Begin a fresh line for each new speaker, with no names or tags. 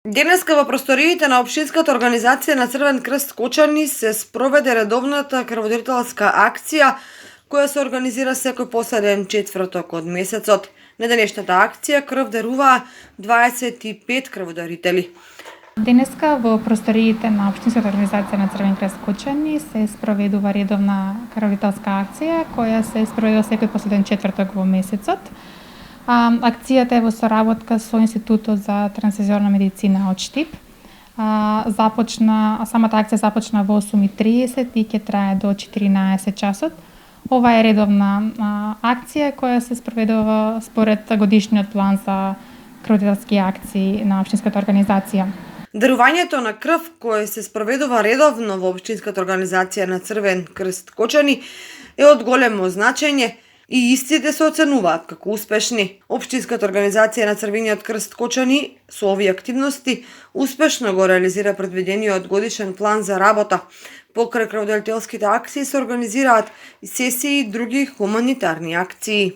Денеска во просториите на Општинската организација на Црвен крст Кочани се спроведе редовната крводарителска акција која се организира секој последен четврток од месецот. На денешната акција крв даруваа 25 крводарители.
Денеска во просториите на Општинската организација на Црвен крест Кочани се спроведува редовна крводарителска акција која се спроведува секој последен четврток во месецот. Акцијата е во соработка со Институтот за трансфузионална медицина од Штип. Самата акција започна во 8:30 и ќе трае до 14 часот. Ова е редовна акција која се спроведува според годишниот план за крводарителски акции на Општинската организација.
Дарувањето на крв кое се спроведува редовно во Општинската организација на Црвен крст Кочани е од големо значење и истите се оценуваат како успешни. Општинската организација на Црвениот крст Кочани со овие активности успешно го реализира предвидениот годишен план за работа. Покрај крводарителските акции се организираат и сесии и други хуманитарни акции.